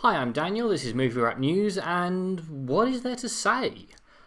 Hi, I'm Daniel, this is Movie Wrap News, and what is there to say?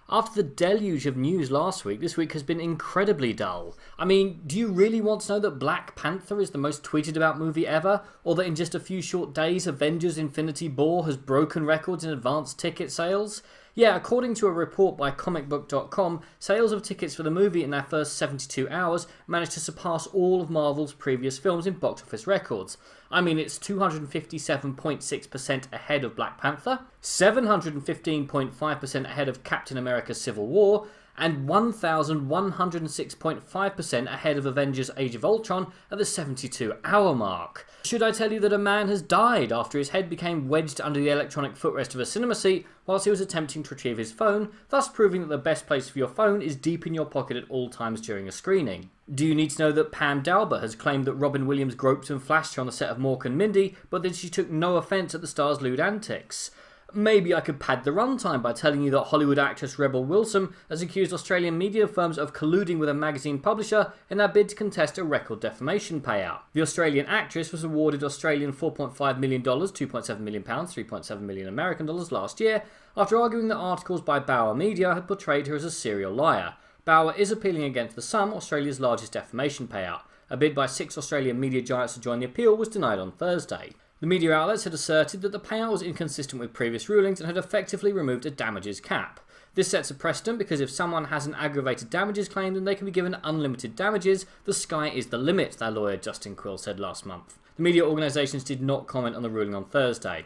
After the deluge of news last week, this week has been incredibly dull. I mean, do you really want to know that Black Panther is the most tweeted about movie ever? Or that in just a few short days, Avengers Infinity War has broken records in advance ticket sales? Yeah, according to a report by comicbook.com, sales of tickets for the movie in their first 72 hours managed to surpass all of Marvel's previous films in box office records. I mean, it's 257.6% ahead of Black Panther, 715.5% ahead of Captain America Civil War, and 1,106.5% ahead of Avengers Age of Ultron at the 72-hour mark. Should I tell you that a man has died after his head became wedged under the electronic footrest of a cinema seat whilst he was attempting to retrieve his phone, thus proving that the best place for your phone is deep in your pocket at all times during a screening? Do you need to know that Pam Dowber has claimed that Robin Williams groped and flashed her on the set of Mork and Mindy, but that she took no offence at the star's lewd antics? Maybe I could pad the runtime by telling you that Hollywood actress Rebel Wilson has accused Australian media firms of colluding with a magazine publisher in their bid to contest a record defamation payout. The Australian actress was awarded Australian $4.5 million, £2.7 million, £3.7 million American dollars last year after arguing that articles by Bauer Media had portrayed her as a serial liar. Bauer is appealing against the sum, Australia's largest defamation payout. A bid by 6 Australian media giants to join the appeal was denied on Thursday. The media outlets had asserted that the payout was inconsistent with previous rulings and had effectively removed a damages cap. This sets a precedent because if someone has an aggravated damages claim, then they can be given unlimited damages. The sky is the limit, their lawyer Justin Quill said last month. The media organisations did not comment on the ruling on Thursday.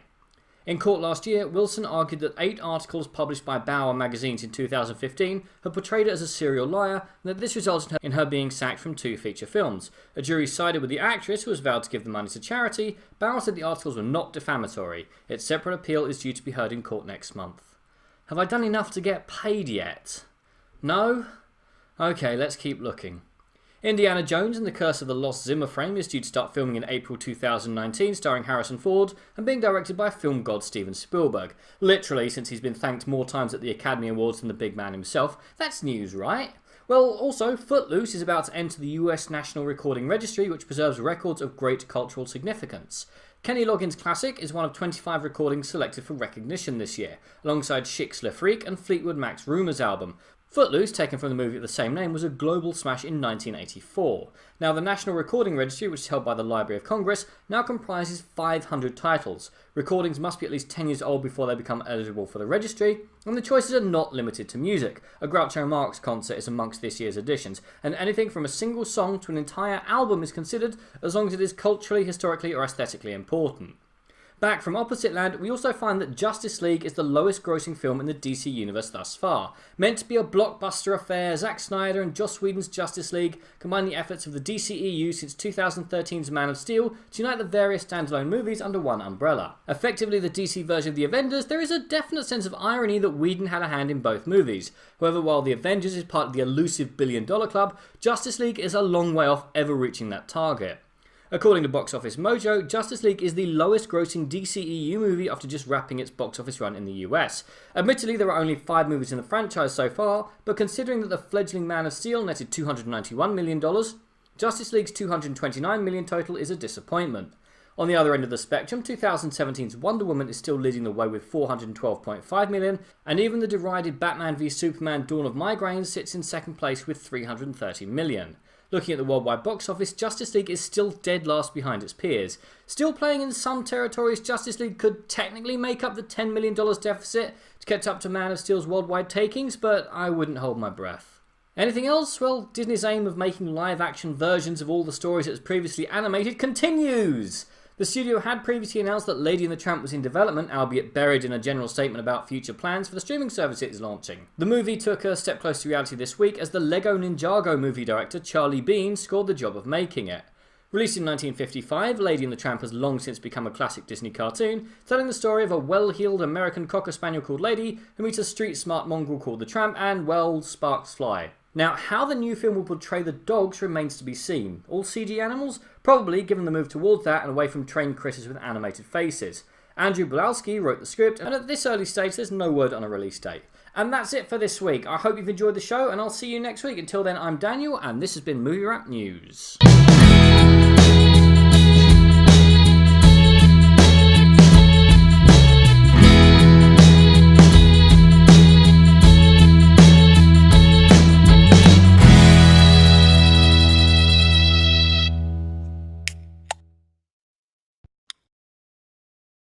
In court last year, Wilson argued that 8 articles published by Bauer magazines in 2015 had portrayed her as a serial liar and that this resulted in her being sacked from 2 feature films. A jury sided with the actress, who was vowed to give the money to charity. Bauer said the articles were not defamatory. Its separate appeal is due to be heard in court next month. Have I done enough to get paid yet? No? Okay, let's keep looking. Indiana Jones and the Curse of the Lost Zimmer Frame is due to start filming in April 2019, starring Harrison Ford, and being directed by film god Steven Spielberg. Literally, since he's been thanked more times at the Academy Awards than the big man himself. That's news, right? Well, also, Footloose is about to enter the US National Recording Registry, which preserves records of great cultural significance. Kenny Loggins' classic is one of 25 recordings selected for recognition this year, alongside Chic's Le Freak and Fleetwood Mac's Rumours album. Footloose, taken from the movie of the same name, was a global smash in 1984. Now, the National Recording Registry, which is held by the Library of Congress, now comprises 500 titles. Recordings must be at least 10 years old before they become eligible for the registry, and the choices are not limited to music. A Groucho Marx concert is amongst this year's editions, and anything from a single song to an entire album is considered, as long as it is culturally, historically, or aesthetically important. Back from opposite land, we also find that Justice League is the lowest grossing film in the DC universe thus far. Meant to be a blockbuster affair, Zack Snyder and Joss Whedon's Justice League combine the efforts of the DCEU since 2013's Man of Steel to unite the various standalone movies under one umbrella. Effectively the DC version of the Avengers, there is a definite sense of irony that Whedon had a hand in both movies. However, while the Avengers is part of the elusive billion-dollar club, Justice League is a long way off ever reaching that target. According to Box Office Mojo, Justice League is the lowest grossing DCEU movie after just wrapping its box office run in the US. Admittedly, there are only 5 movies in the franchise so far, but considering that the fledgling Man of Steel netted $291 million, Justice League's $229 million total is a disappointment. On the other end of the spectrum, 2017's Wonder Woman is still leading the way with $412.5 million, and even the derided Batman v Superman Dawn of Migraines sits in second place with $330 million. Looking at the worldwide box office, Justice League is still dead last behind its peers. Still playing in some territories, Justice League could technically make up the $10 million deficit to catch up to Man of Steel's worldwide takings, but I wouldn't hold my breath. Anything else? Well, Disney's aim of making live-action versions of all the stories it has previously animated continues! The studio had previously announced that Lady and the Tramp was in development, albeit buried in a general statement about future plans for the streaming service it is launching. The movie took a step closer to reality this week as the Lego Ninjago movie director Charlie Bean scored the job of making it. Released in 1955, Lady and the Tramp has long since become a classic Disney cartoon, telling the story of a well-heeled American Cocker Spaniel called Lady who meets a street-smart mongrel called the Tramp and, well, sparks fly. Now, how the new film will portray the dogs remains to be seen. All CG animals? Probably, given the move towards that and away from trained critters with animated faces. Andrew Bulowski wrote the script, and at this early stage there's no word on a release date. And that's it for this week. I hope you've enjoyed the show, and I'll see you next week. Until then, I'm Daniel, and this has been Movie Wrap News.